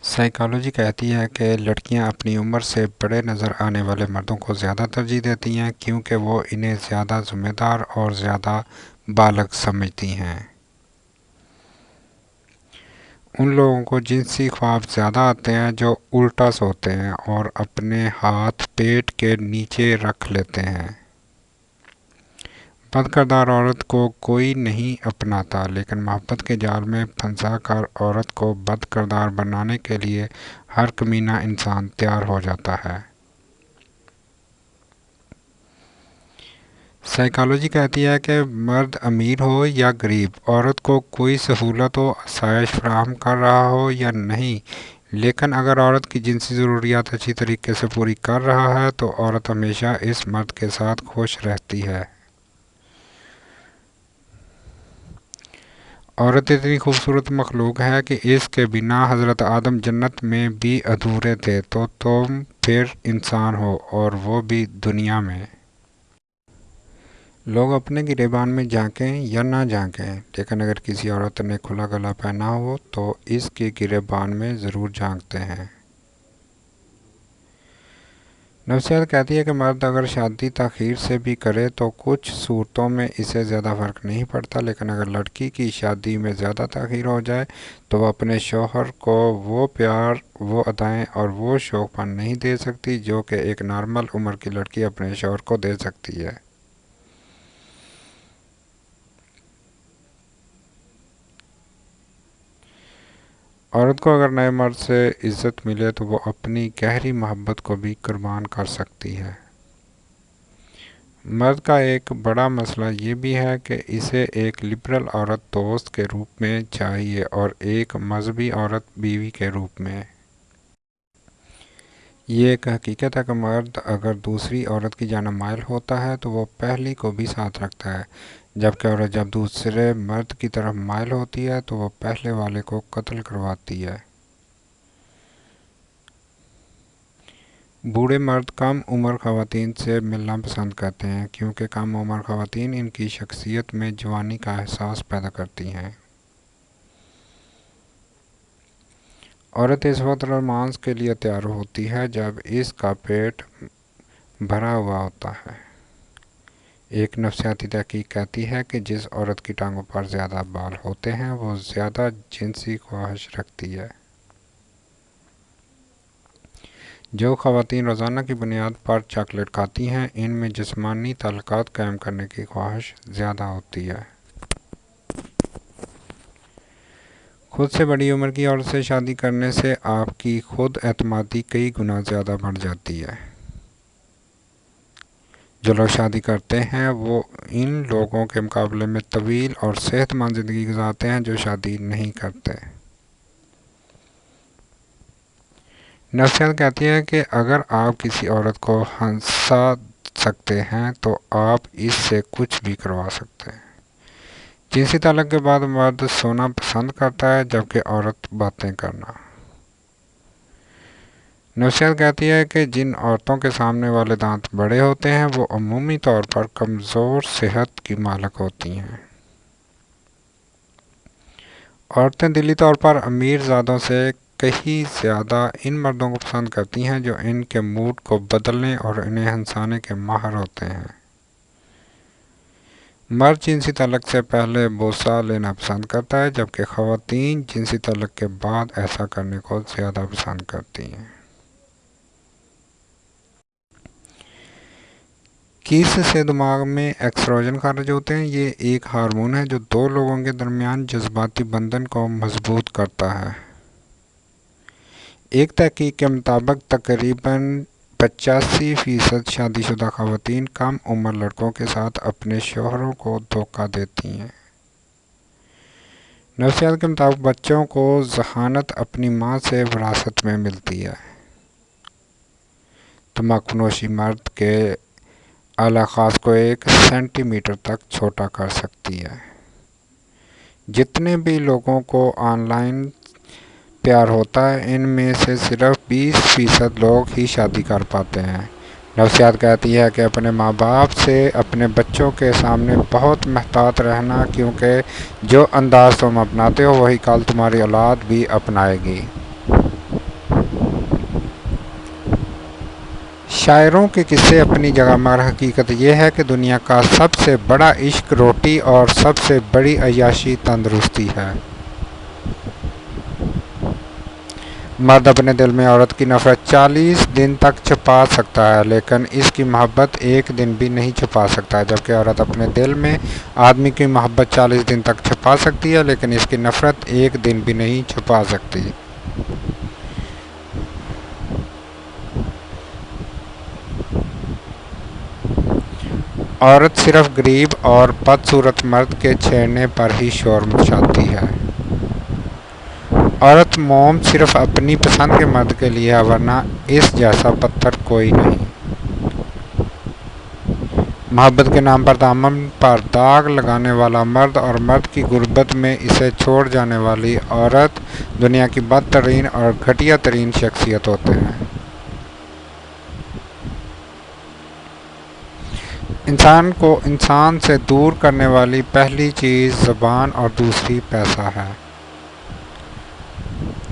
Psychology کہتی ہے کہ لڑکیاں اپنی عمر سے بڑے نظر آنے والے مردوں کو زیادہ ترجیح دیتی ہیں کیونکہ وہ انہیں زیادہ ذمہ دار اور زیادہ بالغ سمجھتی ہیں۔ ان لوگوں کو جنسی خواب زیادہ آتے ہیں جو الٹا سوتے ہیں اور اپنے ہاتھ پیٹ کے نیچے رکھ لیتے ہیں۔ بد کردار عورت کو کوئی نہیں اپناتا، لیکن محبت کے جال میں پھنسا کر عورت کو بد کردار بنانے کے لیے ہر کمینہ انسان تیار ہو جاتا ہے۔ سائیکالوجی کہتی ہے کہ مرد امیر ہو یا غریب، عورت کو کوئی سہولت و آسائش فراہم کر رہا ہو یا نہیں، لیکن اگر عورت کی جنسی ضروریات اچھی طریقے سے پوری کر رہا ہے تو عورت ہمیشہ اس مرد کے ساتھ خوش رہتی ہے۔ عورت اتنی خوبصورت مخلوق ہے کہ اس کے بنا حضرت آدم جنت میں بھی ادھورے تھے، تو تم پھر انسان ہو، اور وہ بھی دنیا میں۔ لوگ اپنے گریبان میں جھانکیں یا نہ جھانکیں، لیکن اگر کسی عورت نے کھلا گلا پہنا ہو تو اس کے گریبان میں ضرور جھانکتے ہیں۔ نفسیات کہتی ہے کہ مرد اگر شادی تاخیر سے بھی کرے تو کچھ صورتوں میں اسے زیادہ فرق نہیں پڑتا، لیکن اگر لڑکی کی شادی میں زیادہ تاخیر ہو جائے تو وہ اپنے شوہر کو وہ پیار، وہ ادائیں اور وہ شوق پن نہیں دے سکتی جو کہ ایک نارمل عمر کی لڑکی اپنے شوہر کو دے سکتی ہے۔ عورت کو اگر نئے مرد سے عزت ملے تو وہ اپنی گہری محبت کو بھی قربان کر سکتی ہے۔ مرد کا ایک بڑا مسئلہ یہ بھی ہے کہ اسے ایک لبرل عورت دوست کے روپ میں چاہیے اور ایک مذہبی عورت بیوی کے روپ میں۔ یہ ایک حقیقت ہے کہ مرد اگر دوسری عورت کی جانب مائل ہوتا ہے تو وہ پہلی کو بھی ساتھ رکھتا ہے، جبکہ عورت جب دوسرے مرد کی طرف مائل ہوتی ہے تو وہ پہلے والے کو قتل کرواتی ہے۔ بوڑھے مرد کم عمر خواتین سے ملنا پسند کرتے ہیں کیونکہ کم عمر خواتین ان کی شخصیت میں جوانی کا احساس پیدا کرتی ہیں۔ عورت اس وقت رومانس کے لیے تیار ہوتی ہے جب اس کا پیٹ بھرا ہوا ہوتا ہے۔ ایک نفسیاتی تحقیق کہتی ہے کہ جس عورت کی ٹانگوں پر زیادہ بال ہوتے ہیں وہ زیادہ جنسی خواہش رکھتی ہے۔ جو خواتین روزانہ کی بنیاد پر چاکلیٹ کھاتی ہیں، ان میں جسمانی تعلقات قائم کرنے کی خواہش زیادہ ہوتی ہے۔ خود سے بڑی عمر کی عورت سے شادی کرنے سے آپ کی خود اعتمادی کئی گنا زیادہ بڑھ جاتی ہے۔ جو لوگ شادی کرتے ہیں وہ ان لوگوں کے مقابلے میں طویل اور صحت مند زندگی گزارتے ہیں جو شادی نہیں کرتے۔ نفسیات کہتی ہے کہ اگر آپ کسی عورت کو ہنسا سکتے ہیں تو آپ اس سے کچھ بھی کروا سکتے ہیں۔ جنسی تعلق کے بعد مرد سونا پسند کرتا ہے جبکہ عورت باتیں کرنا۔ نفسیات کہتی ہے کہ جن عورتوں کے سامنے والے دانت بڑے ہوتے ہیں وہ عمومی طور پر کمزور صحت کی مالک ہوتی ہیں۔ عورتیں دلی طور پر امیر زادوں سے کہیں زیادہ ان مردوں کو پسند کرتی ہیں جو ان کے موڈ کو بدلنے اور انہیں ہنسانے کے ماہر ہوتے ہیں۔ مرد جنسی تعلق سے پہلے بوسہ لینا پسند کرتا ہے جبکہ خواتین جنسی تعلق کے بعد ایسا کرنے کو زیادہ پسند کرتی ہیں۔ کس سے دماغ میں ایسٹروجن خارج ہوتے ہیں؟ یہ ایک ہارمون ہے جو دو لوگوں کے درمیان جذباتی بندھن کو مضبوط کرتا ہے۔ ایک تحقیق کے مطابق تقریباً 85% شادی شدہ خواتین کم عمر لڑکوں کے ساتھ اپنے شوہروں کو دھوکہ دیتی ہیں۔ نفسیات کے مطابق بچوں کو ذہانت اپنی ماں سے وراثت میں ملتی ہے۔ تمباکو نوشی مرد کے اعلی خاص کو 1 سینٹی میٹر تک چھوٹا کر سکتی ہے۔ جتنے بھی لوگوں کو آن لائن پیار ہوتا ہے ان میں سے صرف 20% لوگ ہی شادی کر پاتے ہیں۔ نفسیات کہتی ہے کہ اپنے ماں باپ سے اپنے بچوں کے سامنے بہت محتاط رہنا کیونکہ جو انداز تم اپناتے ہو وہی کل تمہاری اولاد بھی اپنائے گی۔ شاعروں کے قصے اپنی جگہ، مگر حقیقت یہ ہے کہ دنیا کا سب سے بڑا عشق روٹی اور سب سے بڑی عیاشی تندرستی ہے۔ مرد اپنے دل میں عورت کی نفرت 40 دن تک چھپا سکتا ہے، لیکن اس کی محبت ایک دن بھی نہیں چھپا سکتا، جبکہ عورت اپنے دل میں آدمی کی محبت 40 دن تک چھپا سکتی ہے، لیکن اس کی نفرت ایک دن بھی نہیں چھپا سکتی۔ عورت صرف غریب اور بدصورت مرد کے چھیڑنے پر ہی شور مچاتی ہے۔ عورت موم صرف اپنی پسند کے مرد کے لیے ہے، ورنہ اس جیسا پتھر کوئی نہیں۔ محبت کے نام پر دامن پر داغ لگانے والا مرد اور مرد کی غربت میں اسے چھوڑ جانے والی عورت دنیا کی بدترین اور گھٹیا ترین شخصیت ہوتے ہیں۔ انسان کو انسان سے دور کرنے والی پہلی چیز زبان اور دوسری پیسہ ہے۔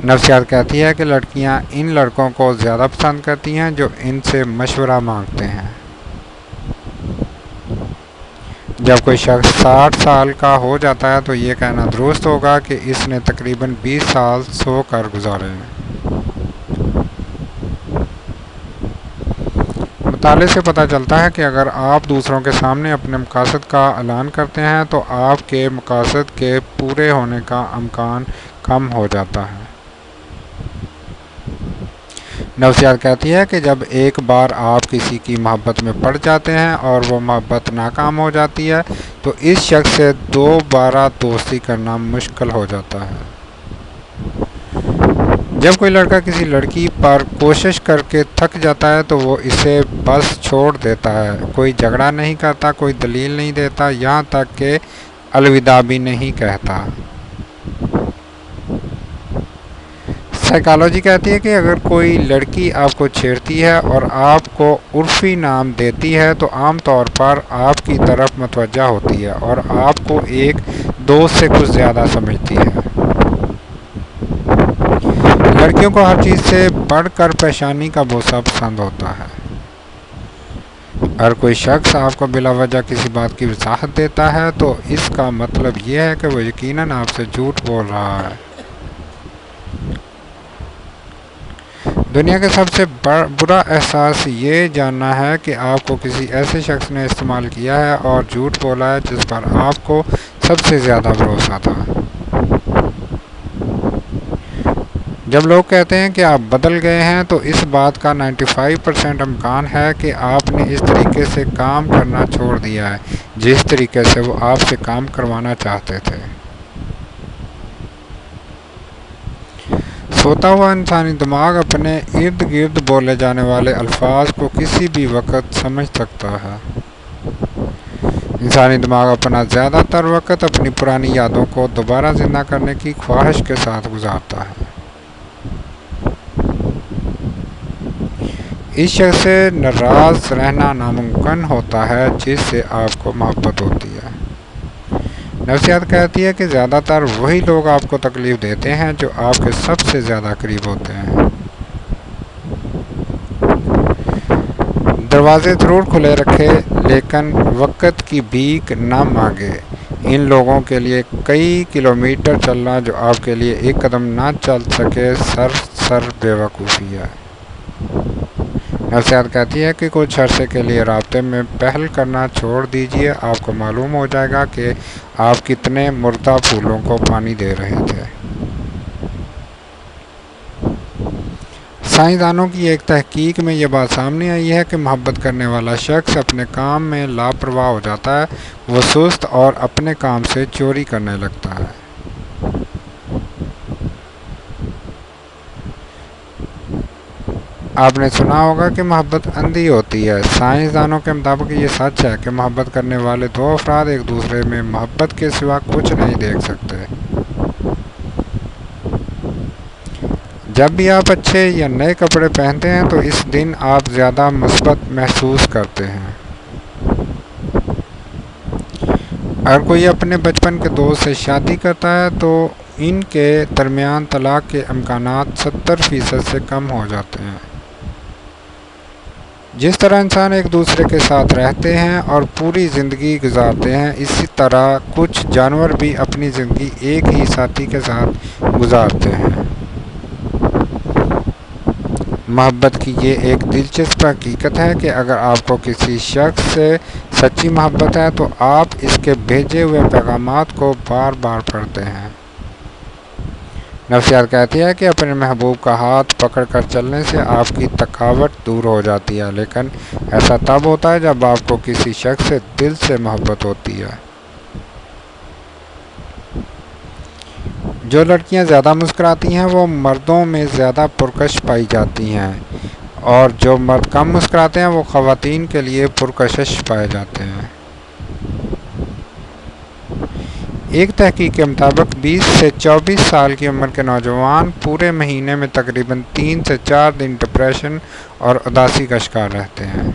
نفسیات کہتی ہے کہ لڑکیاں ان لڑکوں کو زیادہ پسند کرتی ہیں جو ان سے مشورہ مانگتے ہیں۔ جب کوئی شخص 60 سال کا ہو جاتا ہے تو یہ کہنا درست ہوگا کہ اس نے تقریباً 20 سال سو کر گزارے ہیں۔ مطالعے سے پتہ چلتا ہے کہ اگر آپ دوسروں کے سامنے اپنے مقاصد کا اعلان کرتے ہیں تو آپ کے مقاصد کے پورے ہونے کا امکان کم ہو جاتا ہے۔ نفسیات کہتی ہے کہ جب ایک بار آپ کسی کی محبت میں پڑ جاتے ہیں اور وہ محبت ناکام ہو جاتی ہے تو اس شخص سے دوبارہ دوستی کرنا مشکل ہو جاتا ہے۔ جب کوئی لڑکا کسی لڑکی پر کوشش کر کے تھک جاتا ہے تو وہ اسے بس چھوڑ دیتا ہے، کوئی جھگڑا نہیں کرتا، کوئی دلیل نہیں دیتا، یہاں تک کہ الوداع بھی نہیں کہتا۔ سائیکالوجی کہتی ہے کہ اگر کوئی لڑکی آپ کو چھیڑتی ہے اور آپ کو عرفی نام دیتی ہے تو عام طور پر آپ کی طرف متوجہ ہوتی ہے اور آپ کو ایک دوست سے کچھ زیادہ سمجھتی ہے۔ لڑکیوں کو ہر چیز سے بڑھ کر پیشانی کا بوسہ پسند ہوتا ہے۔ اگر کوئی شخص آپ کو بلا وجہ کسی بات کی وضاحت دیتا ہے تو اس کا مطلب یہ ہے کہ وہ یقیناً آپ سے جھوٹ بول رہا ہے۔ دنیا کا سب سے برا احساس یہ جاننا ہے کہ آپ کو کسی ایسے شخص نے استعمال کیا ہے اور جھوٹ بولا ہے جس پر آپ کو سب سے زیادہ بھروسہ تھا۔ جب لوگ کہتے ہیں کہ آپ بدل گئے ہیں تو اس بات کا 95% امکان ہے کہ آپ نے اس طریقے سے کام کرنا چھوڑ دیا ہے جس طریقے سے وہ آپ سے کام کروانا چاہتے تھے۔ سوتا ہوا انسانی دماغ اپنے ارد گرد بولے جانے والے الفاظ کو کسی بھی وقت سمجھ سکتا ہے۔ انسانی دماغ اپنا زیادہ تر وقت اپنی پرانی یادوں کو دوبارہ زندہ کرنے کی خواہش کے ساتھ گزارتا ہے۔ اس شخص سے ناراض رہنا ناممکن ہوتا ہے جس سے آپ کو محبت ہوتی ہے۔ نفسیات کہتی ہے کہ زیادہ تر وہی لوگ آپ کو تکلیف دیتے ہیں جو آپ کے سب سے زیادہ قریب ہوتے ہیں۔ دروازے ضرور کھلے رکھے لیکن وقت کی بھیک نہ مانگے۔ ان لوگوں کے لیے کئی کلومیٹر چلنا جو آپ کے لیے ایک قدم نہ چل سکے سر بے وقوفی ہے۔ نفسیات کہتی ہے کہ کچھ عرصے کے لیے رابطے میں پہل کرنا چھوڑ دیجیے، آپ کو معلوم ہو جائے گا کہ آپ کتنے مردہ پھولوں کو پانی دے رہے تھے۔ سائنسدانوں کی ایک تحقیق میں یہ بات سامنے آئی ہے کہ محبت کرنے والا شخص اپنے کام میں لاپرواہ ہو جاتا ہے، وہ سست اور اپنے کام سے چوری کرنے لگتا ہے۔ آپ نے سنا ہوگا کہ محبت اندھی ہوتی ہے۔ سائنسدانوں کے مطابق یہ سچ ہے کہ محبت کرنے والے دو افراد ایک دوسرے میں محبت کے سوا کچھ نہیں دیکھ سکتے۔ جب بھی آپ اچھے یا نئے کپڑے پہنتے ہیں تو اس دن آپ زیادہ مثبت محسوس کرتے ہیں۔ اگر کوئی اپنے بچپن کے دوست سے شادی کرتا ہے تو ان کے درمیان طلاق کے امکانات 70% سے کم ہو جاتے ہیں۔ جس طرح انسان ایک دوسرے کے ساتھ رہتے ہیں اور پوری زندگی گزارتے ہیں، اسی طرح کچھ جانور بھی اپنی زندگی ایک ہی ساتھی کے ساتھ گزارتے ہیں۔ محبت کی یہ ایک دلچسپ حقیقت ہے کہ اگر آپ کو کسی شخص سے سچی محبت ہے تو آپ اس کے بھیجے ہوئے پیغامات کو بار بار پڑھتے ہیں۔ نفسیات کہتی ہے کہ اپنے محبوب کا ہاتھ پکڑ کر چلنے سے آپ کی تھکاوٹ دور ہو جاتی ہے، لیکن ایسا تب ہوتا ہے جب آپ کو کسی شخص سے دل سے محبت ہوتی ہے۔ جو لڑکیاں زیادہ مسکراتی ہیں وہ مردوں میں زیادہ پرکش پائی جاتی ہیں، اور جو مرد کم مسکراتے ہیں وہ خواتین کے لیے پرکشش پائے جاتے ہیں۔ ایک تحقیق کے مطابق 20 سے 24 سال کی عمر کے نوجوان پورے مہینے میں تقریباً 3 سے 4 دن ڈپریشن اور اداسی کا شکار رہتے ہیں۔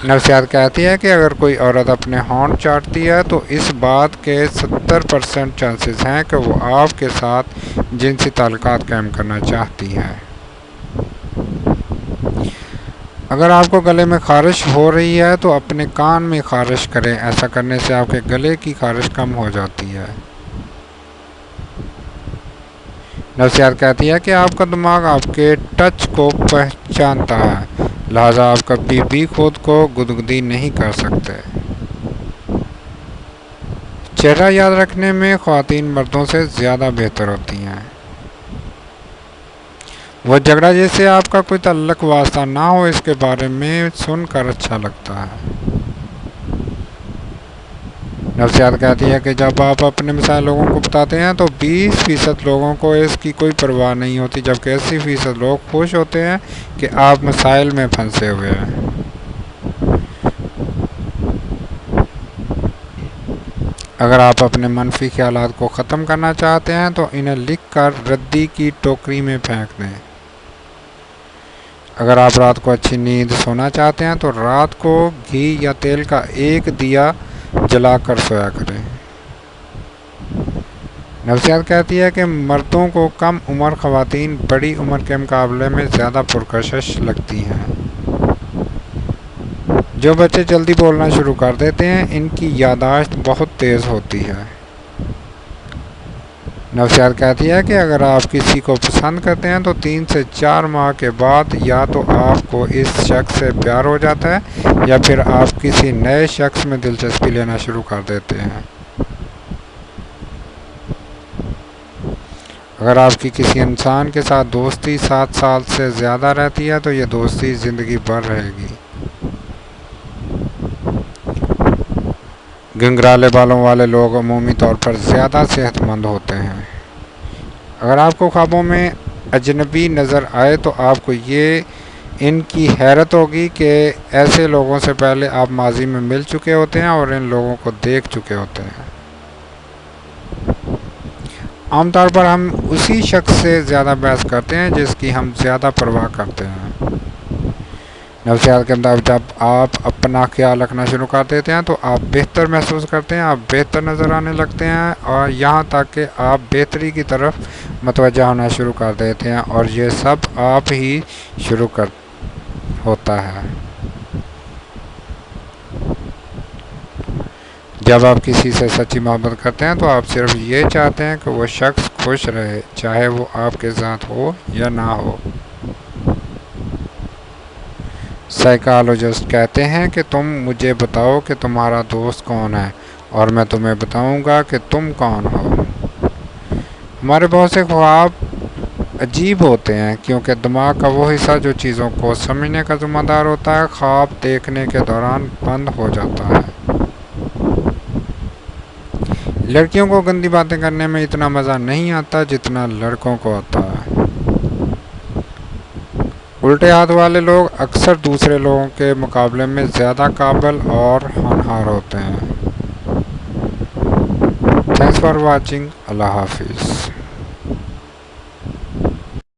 نفسیات کہتی ہے کہ اگر کوئی عورت اپنے ہونٹ چاٹتی ہے تو اس بات کے 70% چانسز ہیں کہ وہ آپ کے ساتھ جنسی تعلقات قائم کرنا چاہتی ہے۔ اگر آپ کو گلے میں خارش ہو رہی ہے تو اپنے کان میں خارش کریں، ایسا کرنے سے آپ کے گلے کی خارش کم ہو جاتی ہے۔ نفسیات کہتی ہے کہ آپ کا دماغ آپ کے ٹچ کو پہچانتا ہے، لہذا آپ کبھی بھی خود کو گدگدی نہیں کر سکتے۔ چہرہ یاد رکھنے میں خواتین مردوں سے زیادہ بہتر ہوتی ہیں۔ وہ جھگڑا جس سے آپ کا کوئی تعلق واسطہ نہ ہو اس کے بارے میں سن کر اچھا لگتا ہے۔ نفسیات کہتی ہے کہ جب آپ اپنے مسائل لوگوں کو بتاتے ہیں تو 20% لوگوں کو اس کی کوئی پرواہ نہیں ہوتی، جبکہ 80% لوگ خوش ہوتے ہیں کہ آپ مسائل میں پھنسے ہوئے ہیں۔ اگر آپ اپنے منفی خیالات کو ختم کرنا چاہتے ہیں تو انہیں لکھ کر ردی کی ٹوکری میں پھینک دیں۔ اگر آپ رات کو اچھی نیند سونا چاہتے ہیں تو رات کو گھی یا تیل کا ایک دیا جلا کر سویا کریں۔ نفسیات کہتی ہے کہ مردوں کو کم عمر خواتین بڑی عمر کے مقابلے میں زیادہ پرکشش لگتی ہیں۔ جو بچے جلدی بولنا شروع کر دیتے ہیں ان کی یادداشت بہت تیز ہوتی ہے۔ نفسیات کہتی ہے کہ اگر آپ کسی کو پسند کرتے ہیں تو 3 سے 4 ماہ کے بعد یا تو آپ کو اس شخص سے پیار ہو جاتا ہے یا پھر آپ کسی نئے شخص میں دلچسپی لینا شروع کر دیتے ہیں۔ اگر آپ کی کسی انسان کے ساتھ دوستی 7 سال سے زیادہ رہتی ہے تو یہ دوستی زندگی بھر رہے گی۔ گنگرالے بالوں والے لوگ عمومی طور پر زیادہ صحت مند ہوتے ہیں۔ اگر آپ کو خوابوں میں اجنبی نظر آئے تو آپ کو یہ ان کی حیرت ہوگی کہ ایسے لوگوں سے پہلے آپ ماضی میں مل چکے ہوتے ہیں اور ان لوگوں کو دیکھ چکے ہوتے ہیں۔ عام طور پر ہم اسی شخص سے زیادہ بحث کرتے ہیں جس کی ہم زیادہ پرواہ کرتے ہیں۔ نفسیات کے مطابق جب آپ اپنا خیال رکھنا شروع کر دیتے ہیں تو آپ بہتر محسوس کرتے ہیں، آپ بہتر نظر آنے لگتے ہیں اور یہاں تک کہ آپ بہتری کی طرف متوجہ ہونا شروع کر دیتے ہیں، اور یہ سب آپ ہی شروع ہوتا ہے۔ جب آپ کسی سے سچی محبت کرتے ہیں تو آپ صرف یہ چاہتے ہیں کہ وہ شخص خوش رہے، چاہے وہ آپ کے ساتھ ہو یا نہ ہو۔ سائیکالوجسٹ کہتے ہیں کہ تم مجھے بتاؤ کہ تمہارا دوست کون ہے اور میں تمہیں بتاؤں گا کہ تم کون ہو۔ ہمارے بہت سے خواب عجیب ہوتے ہیں کیونکہ دماغ کا وہ حصہ جو چیزوں کو سمجھنے کا ذمہ دار ہوتا ہے خواب دیکھنے کے دوران بند ہو جاتا ہے۔ لڑکیوں کو گندی باتیں کرنے میں اتنا مزہ نہیں آتا جتنا لڑکوں کو آتا ہے۔ الٹے ہاتھ والے لوگ اکثر دوسرے لوگوں کے مقابلے میں زیادہ قابل اور ہونہار ہوتے ہیں۔ Thanks for watching. اللہ حافظ۔